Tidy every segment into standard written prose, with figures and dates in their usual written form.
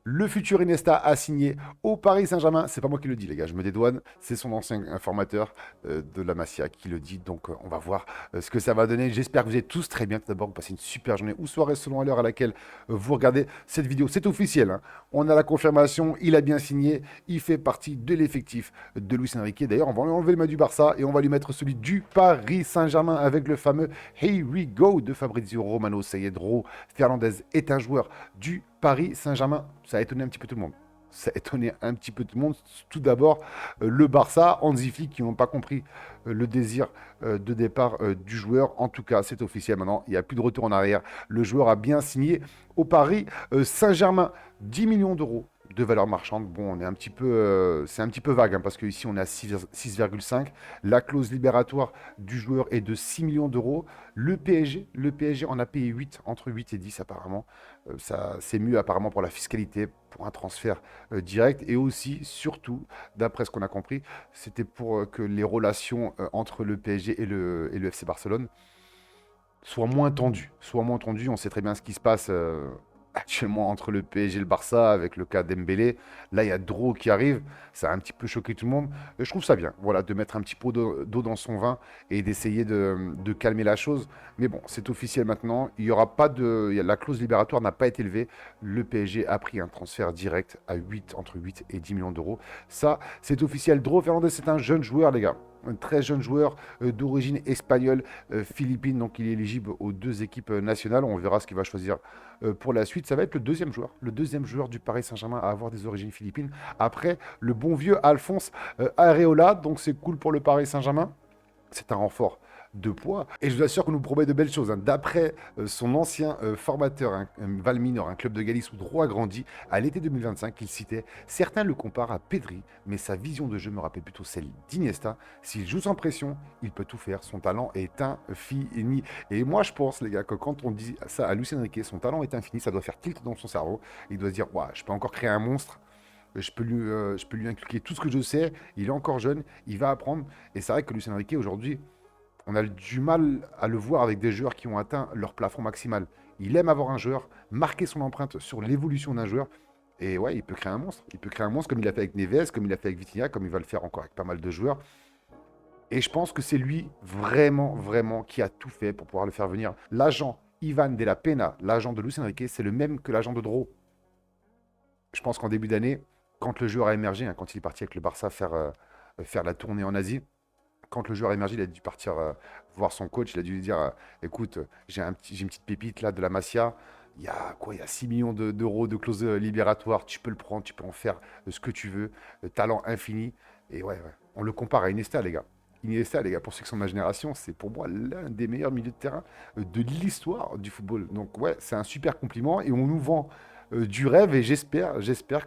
Le futur Iniesta a signé au Paris Saint-Germain. C'est pas moi qui le dis, les gars, je me dédouane. C'est son ancien informateur de la Masia qui le dit. Donc, on va voir ce que ça va donner. J'espère que vous êtes tous très bien. Tout d'abord, vous passez une super journée ou soirée selon l'heure à laquelle vous regardez cette vidéo. C'est officiel, hein. On a la confirmation. Il a bien signé. Il fait partie de l'effectif de Luis Enrique. D'ailleurs, on va lui enlever le maillot du Barça et on va lui mettre celui du Paris Saint-Germain avec le fameux Here we go de Fabrizio Romano. Ça y est, Dro Fernandez est un joueur du Paris Saint-Germain. Ça a étonné un petit peu tout le monde. Ça a étonné un petit peu tout le monde. Tout d'abord, le Barça, Hansi Flick, qui n'ont pas compris le désir de départ du joueur. En tout cas, c'est officiel maintenant. Il n'y a plus de retour en arrière. Le joueur a bien signé au Paris Saint-Germain. 10 millions d'euros de valeur marchande. Bon, on est un petit peu, c'est un petit peu vague, hein, parce qu'ici, on est à 6,5. La clause libératoire du joueur est de 6 millions d'euros. Le PSG en a payé 8, entre 8 et 10 apparemment. Ça, c'est mieux apparemment pour la fiscalité, pour un transfert direct. Et aussi, surtout, d'après ce qu'on a compris, c'était pour que les relations entre le PSG et le FC Barcelone soient moins tendues. Soient moins tendues. On sait très bien ce qui se passe actuellement entre le PSG et le Barça avec le cas d'Embélé. Là, il y a Dro qui arrive. Ça a un petit peu choqué tout le monde. Je trouve ça bien, voilà, de mettre un petit pot d'eau dans son vin et d'essayer de calmer la chose. Mais bon, c'est officiel maintenant. Il y aura pas de, la clause libératoire n'a pas été levée. Le PSG a pris un transfert direct à 8, entre 8 et 10 millions d'euros. Ça, c'est officiel. Dro Fernandez, c'est un jeune joueur, les gars. Un très jeune joueur d'origine espagnole, philippine, donc il est éligible aux deux équipes nationales. On verra ce qu'il va choisir pour la suite. Ça va être le deuxième joueur du Paris Saint-Germain à avoir des origines philippines. Après, le bon vieux Alphonse Areola, donc c'est cool pour le Paris Saint-Germain. C'est un renfort de poids. Et je vous assure qu'on nous promet de belles choses, hein. D'après son ancien formateur, hein, Valminor, un club de Galice où Dro a grandi, à l'été 2025, il citait certains le comparent à Pedri, mais sa vision de jeu me rappelle plutôt celle d'Iniesta. S'il joue sans pression, il peut tout faire. Son talent est infini. Et moi, je pense, les gars, que quand on dit ça à Lucien Riquet, son talent est infini, ça doit faire tilt dans son cerveau. Il doit se dire, ouais, je peux encore créer un monstre. Je peux lui inculquer tout ce que je sais. Il est encore jeune, il va apprendre. Et c'est vrai que Lucien Riquet, aujourd'hui, on a du mal à le voir avec des joueurs qui ont atteint leur plafond maximal. Il aime avoir un joueur, marquer son empreinte sur l'évolution d'un joueur. Et ouais, il peut créer un monstre. Il peut créer un monstre comme il a fait avec Neves, comme il a fait avec Vitinha, comme il va le faire encore avec pas mal de joueurs. Et je pense que c'est lui vraiment, vraiment qui a tout fait pour pouvoir le faire venir. L'agent Ivan de la Pena, l'agent de Luis Enrique, c'est le même que l'agent de Dro. Je pense qu'en début d'année, quand le joueur a émergé, hein, quand il est parti avec le Barça faire la tournée en Asie, quand le joueur a émergé, il a dû partir voir son coach. Il a dû lui dire écoute, j'ai une petite pépite là de la Masia. Il y a quoi? Il y a 6 millions d'euros de clause libératoire. Tu peux le prendre, tu peux en faire ce que tu veux. Talent infini. Et ouais, ouais, on le compare à Iniesta, les gars. Iniesta, les gars, pour ceux qui sont de ma génération, c'est pour moi l'un des meilleurs milieux de terrain de l'histoire du football. Donc, ouais, c'est un super compliment. Et on nous vend du rêve. Et j'espère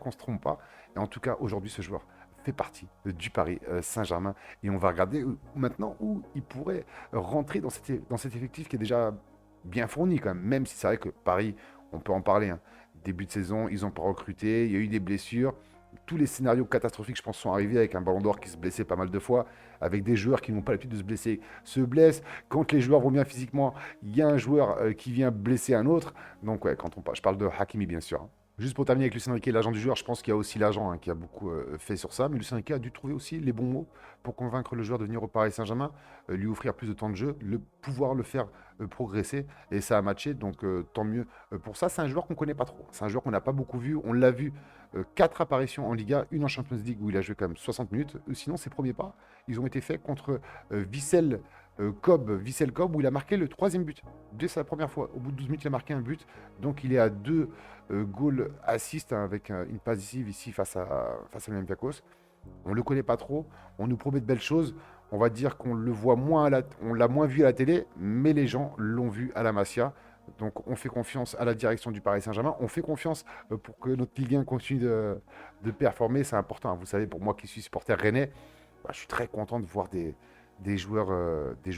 qu'on ne se trompe pas. Et en tout cas, aujourd'hui, ce joueur fait partie du Paris Saint-Germain. Et on va regarder maintenant où il pourrait rentrer dans cet effectif qui est déjà bien fourni quand même. Même si c'est vrai que Paris, on peut en parler, hein. Début de saison, ils n'ont pas recruté, il y a eu des blessures. Tous les scénarios catastrophiques, je pense, sont arrivés avec un ballon d'or qui se blessait pas mal de fois, avec des joueurs qui n'ont pas l'habitude de se blesser, se blessent. Quand les joueurs vont bien physiquement, il y a un joueur qui vient blesser un autre. Donc, ouais, je parle de Hakimi, bien sûr, hein. Juste pour terminer avec Lucien Riquet, l'agent du joueur, je pense qu'il y a aussi l'agent, hein, qui a beaucoup fait sur ça. Mais Lucien Riquet a dû trouver aussi les bons mots pour convaincre le joueur de venir au Paris Saint-Germain, lui offrir plus de temps de jeu, pouvoir le faire progresser. Et ça a matché, donc tant mieux pour ça. C'est un joueur qu'on ne connaît pas trop. C'est un joueur qu'on n'a pas beaucoup vu. On l'a vu 4 apparitions en Liga, une en Champions League où il a joué quand même 60 minutes. Sinon, ses premiers pas, ils ont été faits contre Vissel Kobe, où il a marqué le troisième but. Dès sa première fois, au bout de 12 minutes, il a marqué un but. Donc il est à 2 goal assist, hein, avec une passe décisive ici face à l'Olympiakos. On ne le connaît pas trop, on nous promet de belles choses. On va dire qu'on le voit moins on l'a moins vu à la télé, mais les gens l'ont vu à la Masia. Donc on fait confiance à la direction du Paris Saint-Germain. On fait confiance pour que notre Ligue 1 continue de performer. C'est important, hein. Vous savez, pour moi qui suis supporter rennais, bah, je suis très content de voir des joueurs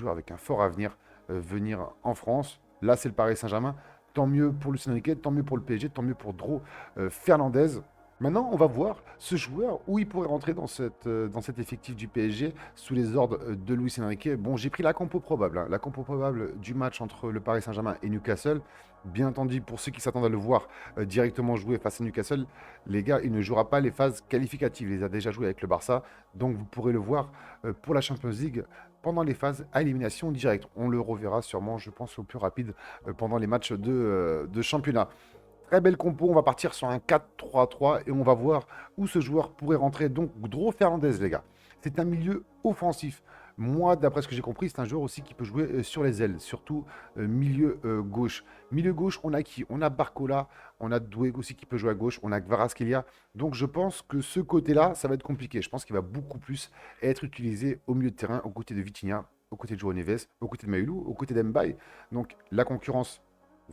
avec un fort avenir venir en France. Là, c'est le Paris Saint-Germain. Tant mieux pour Lucien Riquet, tant mieux pour le PSG, tant mieux pour Dro Fernandez. Maintenant, on va voir ce joueur où il pourrait rentrer dans cet effectif du PSG sous les ordres de Luis Enrique. Bon, j'ai pris la compo probable, hein, la compo probable du match entre le Paris Saint-Germain et Newcastle. Bien entendu, pour ceux qui s'attendent à le voir directement jouer face à Newcastle, les gars, il ne jouera pas les phases qualificatives. Il les a déjà joués avec le Barça. Donc, vous pourrez le voir pour la Champions League pendant les phases à élimination directe. On le reverra sûrement, je pense, au plus rapide pendant les matchs de championnat. Très belle compo, on va partir sur un 4-3-3 et on va voir où ce joueur pourrait rentrer. Donc, Dro Fernandez, les gars. C'est un milieu offensif. Moi, d'après ce que j'ai compris, c'est un joueur aussi qui peut jouer sur les ailes, surtout milieu gauche. Milieu gauche, on a qui? On a Barcola, on a Doué aussi qui peut jouer à gauche, on a Kvaratskhelia. Donc, je pense que ce côté-là, ça va être compliqué. Je pense qu'il va beaucoup plus être utilisé au milieu de terrain, aux côtés de Vitinha, aux côtés de João Neves, aux côtés de Maïlou, aux côtés d'Mbaye. Donc, la concurrence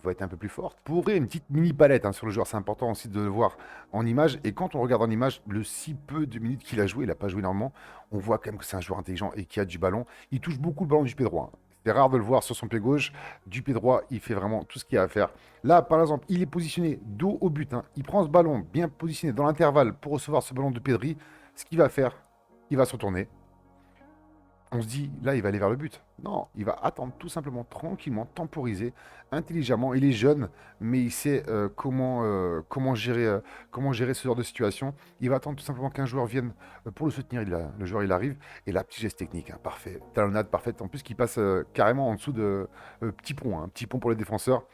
va être un peu plus forte. Pour ouvrir une petite mini palette sur le joueur, c'est important aussi de le voir en image. Et quand on regarde en image le si peu de minutes qu'il a joué, il n'a pas joué énormément, on voit quand même que c'est un joueur intelligent et qui a du ballon. Il touche beaucoup le ballon du pied droit. C'est rare de le voir sur son pied gauche. Du pied droit, il fait vraiment tout ce qu'il y a à faire. Là, par exemple, il est positionné dos au but. Il prend ce ballon bien positionné dans l'intervalle pour recevoir ce ballon de Pedri. Ce qu'il va faire, il va se retourner, on se dit, là, il va aller vers le but. Non, il va attendre tout simplement, tranquillement, temporiser, intelligemment. Il est jeune, mais il sait comment gérer ce genre de situation. Il va attendre tout simplement qu'un joueur vienne pour le soutenir. Le joueur, il arrive. Et là, petit geste technique, parfait. Talonnade parfaite. En plus, qui passe carrément en dessous de petit pont. Un petit pont pour les défenseurs.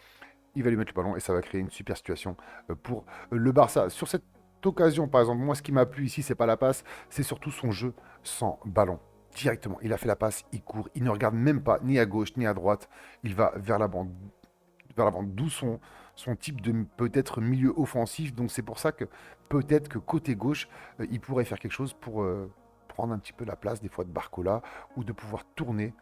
Il va lui mettre le ballon et ça va créer une super situation pour le Barça. Sur cette occasion, par exemple, moi, ce qui m'a plu ici, c'est pas la passe, c'est surtout son jeu sans ballon. Directement, il a fait la passe, il court, il ne regarde même pas ni à gauche ni à droite, il va vers l'avant, d'où son type de peut-être milieu offensif. Donc c'est pour ça que peut-être que côté gauche, il pourrait faire quelque chose pour prendre un petit peu la place des fois de Barcola ou de pouvoir tourner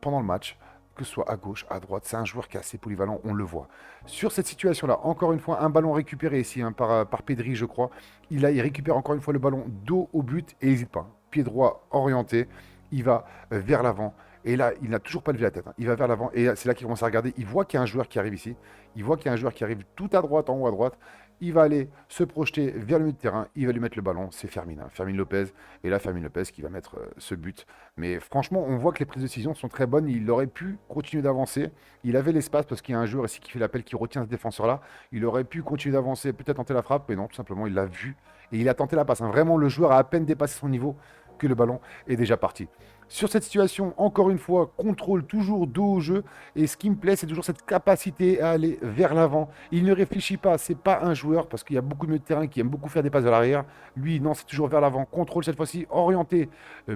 pendant le match, que ce soit à gauche, à droite. C'est un joueur qui est assez polyvalent, on le voit. Sur cette situation-là, encore une fois, un ballon récupéré ici par Pedri, je crois. Il récupère encore une fois le ballon dos au but et n'hésite pas. Pied droit orienté, il va vers l'avant. Et là, il n'a toujours pas levé la tête. Il va vers l'avant et c'est là qu'il commence à regarder. Il voit qu'il y a un joueur qui arrive ici. Il voit qu'il y a un joueur qui arrive tout à droite, en haut à droite. Il va aller se projeter vers le milieu de terrain. Il va lui mettre le ballon. C'est Fermin, Fermin Lopez. Et là, Fermin Lopez qui va mettre ce but. Mais franchement, on voit que les prises de décision sont très bonnes. Il aurait pu continuer d'avancer. Il avait l'espace parce qu'il y a un joueur ici qui fait l'appel, qui retient ce défenseur-là. Il aurait pu continuer d'avancer, peut-être tenter la frappe. Mais non, tout simplement, il l'a vu. Et il a tenté la passe. Vraiment, le joueur a à peine dépassé son niveau que le ballon est déjà parti. Sur cette situation, encore une fois, contrôle toujours dos au jeu. Et ce qui me plaît, c'est toujours cette capacité à aller vers l'avant. Il ne réfléchit pas, c'est pas un joueur, parce qu'il y a beaucoup de milieux de terrain qui aiment beaucoup faire des passes vers l'arrière. Lui, non, c'est toujours vers l'avant. Contrôle cette fois-ci, orienté,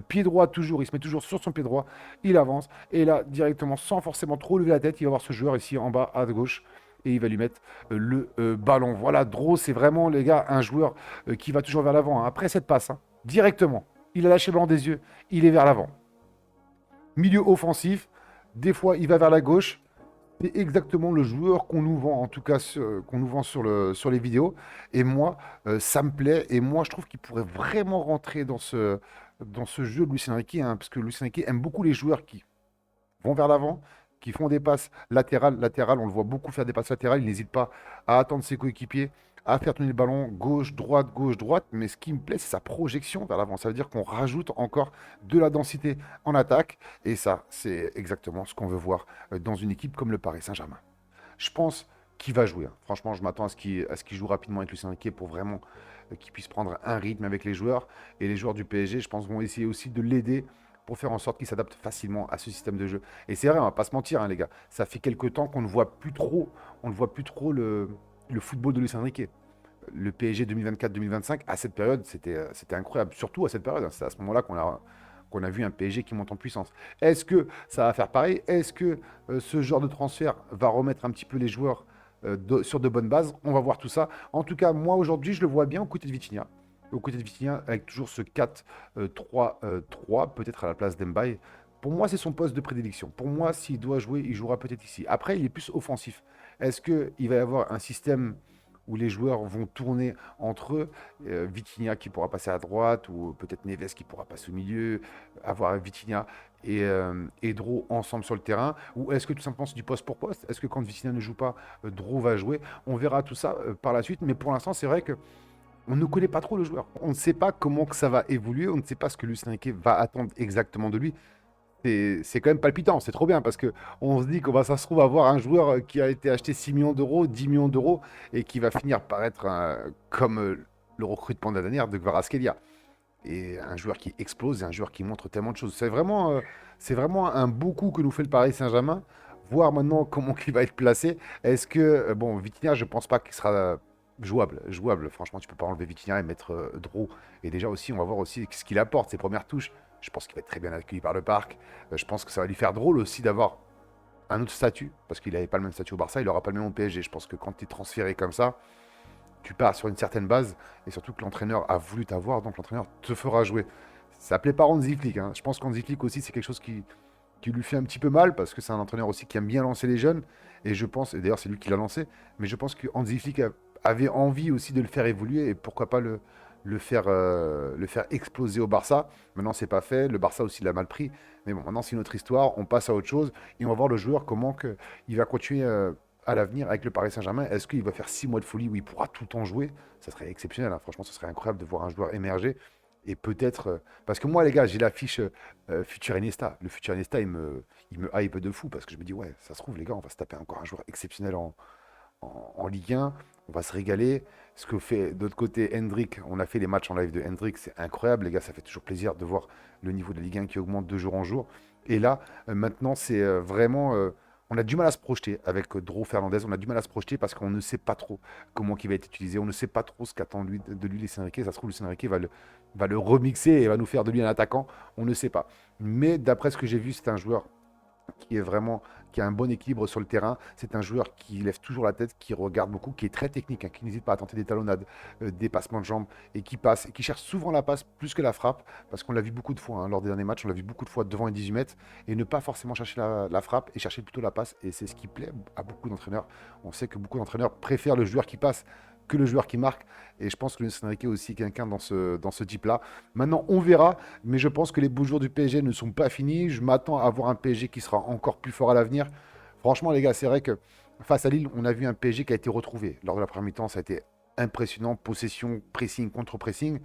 pied droit toujours. Il se met toujours sur son pied droit. Il avance. Et là, directement, sans forcément trop lever la tête, il va voir ce joueur ici en bas à gauche et il va lui mettre le ballon. Voilà, Dro, c'est vraiment, les gars, un joueur qui va toujours vers l'avant. Après cette passe, directement, il a lâché le ballon des yeux, il est vers l'avant. Milieu offensif, des fois il va vers la gauche. C'est exactement le joueur qu'on nous vend, en tout cas qu'on nous vend sur les vidéos. Et moi, ça me plaît. Et moi, je trouve qu'il pourrait vraiment rentrer dans ce jeu de Luis Enrique, parce que Luis Enrique aime beaucoup les joueurs qui vont vers l'avant, qui font des passes latérales. Latérales, on le voit beaucoup faire des passes latérales. Il n'hésite pas à attendre ses coéquipiers, à faire tourner le ballon gauche, droite. Mais ce qui me plaît, c'est sa projection vers l'avant. Ça veut dire qu'on rajoute encore de la densité en attaque. Et ça, c'est exactement ce qu'on veut voir dans une équipe comme le Paris Saint-Germain. Je pense qu'il va jouer. Franchement, je m'attends à ce qu'il joue rapidement avec Luis Enrique pour vraiment qu'il puisse prendre un rythme avec les joueurs. Et les joueurs du PSG, je pense, vont essayer aussi de l'aider pour faire en sorte qu'il s'adapte facilement à ce système de jeu. Et c'est vrai, on va pas se mentir, les gars. Ça fait quelques temps qu'on ne voit plus trop, on ne voit plus trop le football de Luis Enrique. Le PSG 2024-2025, à cette période, c'était incroyable. Surtout à cette période. C'est à ce moment-là qu'on a vu un PSG qui monte en puissance. Est-ce que ça va faire pareil? Est-ce que ce genre de transfert va remettre un petit peu les joueurs sur de bonnes bases? On va voir tout ça. En tout cas, moi, aujourd'hui, je le vois bien aux côtés de Vitinha. Aux côtés de Vitinha, avec toujours ce 4-3-3, peut-être à la place d'Mbaye. Pour moi, c'est son poste de prédilection. Pour moi, s'il doit jouer, il jouera peut-être ici. Après, il est plus offensif. Est-ce qu'il va y avoir un système où les joueurs vont tourner entre eux, Vitinha qui pourra passer à droite, ou peut-être Neves qui pourra passer au milieu, avoir Vitinha et Dro ensemble sur le terrain, ou est-ce que tout simplement c'est du poste pour poste? Est-ce que quand Vitinha ne joue pas, Dro va jouer? On verra tout ça par la suite, mais pour l'instant, c'est vrai que on ne connaît pas trop le joueur. On ne sait pas comment que ça va évoluer, on ne sait pas ce que Luis Enrique va attendre exactement de lui. C'est quand même palpitant, c'est trop bien parce que on se dit qu'on va, ça se trouve, avoir un joueur qui a été acheté 6 millions d'euros, 10 millions d'euros et qui va finir par être comme le recrutement de la dernière de Kvaratskhelia. Et un joueur qui explose et un joueur qui montre tellement de choses. C'est vraiment un beau coup que nous fait le Paris Saint-Germain. Voir maintenant comment il va être placé. Est-ce que, bon, Vitinha, je pense pas qu'il sera jouable. Franchement, tu peux pas enlever Vitinha et mettre Dro. Et déjà aussi, on va voir aussi ce qu'il apporte, ses premières touches. Je pense qu'il va être très bien accueilli par le parc. Je pense que ça va lui faire drôle aussi d'avoir un autre statut, parce qu'il n'avait pas le même statut au Barça, il n'aura pas le même au PSG. Je pense que quand tu es transféré comme ça, tu pars sur une certaine base, et surtout que l'entraîneur a voulu t'avoir, donc l'entraîneur te fera jouer. Ça plaît pas Hansi Flick, hein. Je pense qu'Hansi Flick aussi, c'est quelque chose qui lui fait un petit peu mal, parce que c'est un entraîneur aussi qui aime bien lancer les jeunes, et je pense, et d'ailleurs c'est lui qui l'a lancé, mais je pense que Hansi Flick avait envie aussi de le faire évoluer, et pourquoi pas le faire exploser au Barça. Maintenant, c'est pas fait, le Barça aussi l'a mal pris, mais bon, maintenant c'est une autre histoire, on passe à autre chose, et on va voir le joueur comment il va continuer à l'avenir avec le Paris Saint-Germain. Est-ce qu'il va faire 6 mois de folie où il pourra tout le temps jouer? Ça serait exceptionnel, hein. Franchement, ce serait incroyable de voir un joueur émerger. Et peut-être. Parce que moi, les gars, j'ai l'affiche Futur Iniesta. Le Futur Iniesta, il me hype de fou parce que je me dis, ouais, ça se trouve, les gars, on va se taper encore un joueur exceptionnel en Ligue 1. On va se régaler. Ce que fait d'autre côté Hendrick, on a fait les matchs en live de Hendrick, c'est incroyable, les gars, ça fait toujours plaisir de voir le niveau de la Ligue 1 qui augmente de jour en jour. Et là, maintenant, c'est vraiment. On a du mal à se projeter avec Dro Fernandez, on a du mal à se projeter parce qu'on ne sait pas trop comment il va être utilisé, on ne sait pas trop ce qu'attend de lui Luis Enrique. Ça se trouve, Luis Enrique va le remixer et va nous faire de lui un attaquant, on ne sait pas. Mais d'après ce que j'ai vu, c'est un joueur qui a un bon équilibre sur le terrain. C'est un joueur qui lève toujours la tête, qui regarde beaucoup, qui est très technique, hein, qui n'hésite pas à tenter des talonnades, des passements de jambes, et qui passe, et qui cherche souvent la passe plus que la frappe, parce qu'on l'a vu beaucoup de fois, hein, lors des derniers matchs, on l'a vu beaucoup de fois devant les 18 mètres, et ne pas forcément chercher la frappe, et chercher plutôt la passe, et c'est ce qui plaît à beaucoup d'entraîneurs. On sait que beaucoup d'entraîneurs préfèrent le joueur qui passe que le joueur qui marque. Et je pense que Luis Enrique est aussi quelqu'un dans ce type-là. Maintenant, on verra, mais je pense que les beaux jours du PSG ne sont pas finis. Je m'attends à voir un PSG qui sera encore plus fort à l'avenir. Franchement, les gars, c'est vrai que face à Lille, on a vu un PSG qui a été retrouvé. Lors de la première mi-temps, ça a été impressionnant. Possession, pressing, contre-pressing.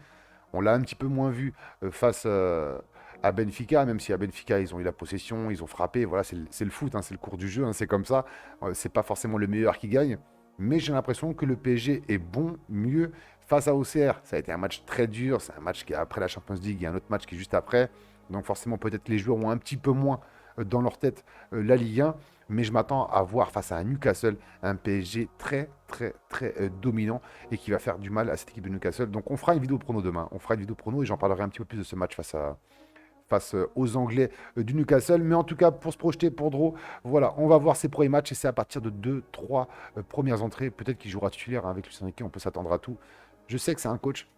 On l'a un petit peu moins vu face à Benfica, même si à Benfica, ils ont eu la possession, ils ont frappé. Voilà, c'est le foot, hein, c'est le cours du jeu, hein, c'est comme ça. C'est pas forcément le meilleur qui gagne. Mais j'ai l'impression que le PSG est bon, mieux face à OCR. Ça a été un match très dur. C'est un match qui est après la Champions League. Il y a un autre match qui est juste après. Donc forcément, peut-être que les joueurs ont un petit peu moins dans leur tête la Ligue 1. Mais je m'attends à voir face à un Newcastle un PSG très, très, très dominant et qui va faire du mal à cette équipe de Newcastle. Donc on fera une vidéo prono demain. On fera une vidéo prono et j'en parlerai un petit peu plus de ce match face aux Anglais du Newcastle. Mais en tout cas, pour se projeter pour Dro, voilà, on va voir ses premiers matchs et c'est à partir de 2-3 premières entrées. Peut-être qu'il jouera titulaire, hein, avec Luis Enrique, on peut s'attendre à tout. Je sais que c'est un coach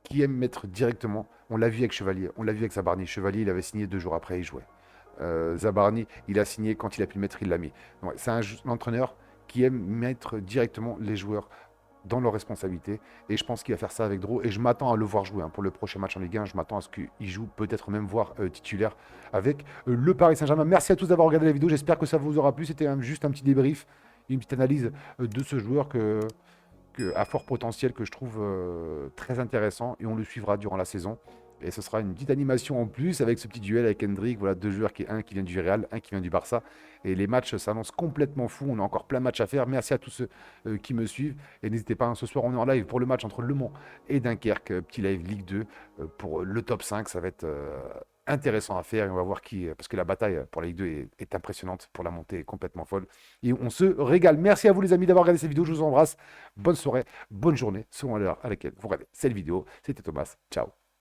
qui aime mettre directement. On l'a vu avec Chevalier, on l'a vu avec Zabarni. Chevalier, il avait signé 2 jours après, il jouait. Zabarni, il a signé quand il a pu le mettre, il l'a mis. Ouais, c'est un entraîneur qui aime mettre directement les joueurs dans leurs responsabilités. Et je pense qu'il va faire ça avec Dro. Et je m'attends à le voir jouer, hein, pour le prochain match en Ligue 1. Je m'attends à ce qu'il joue, peut-être même voir titulaire avec le Paris Saint-Germain. Merci à tous d'avoir regardé la vidéo. J'espère que ça vous aura plu. C'était juste un petit débrief, une petite analyse de ce joueur à fort potentiel que je trouve très intéressant. Et on le suivra durant la saison. Et ce sera une petite animation en plus avec ce petit duel avec Hendrick. Voilà, 2 joueurs, un qui vient du Real, un qui vient du Barça. Et les matchs s'annoncent complètement fous. On a encore plein de matchs à faire. Merci à tous ceux qui me suivent. Et n'hésitez pas, hein, ce soir, on est en live pour le match entre Le Mans et Dunkerque. Petit live Ligue 2 pour le top 5. Ça va être intéressant à faire. Et on va voir qui. Parce que la bataille pour la Ligue 2 est impressionnante. Pour la montée est complètement folle. Et on se régale. Merci à vous, les amis, d'avoir regardé cette vidéo. Je vous embrasse. Bonne soirée, bonne journée, selon l'heure à laquelle vous regardez cette vidéo. C'était Thomas. Ciao.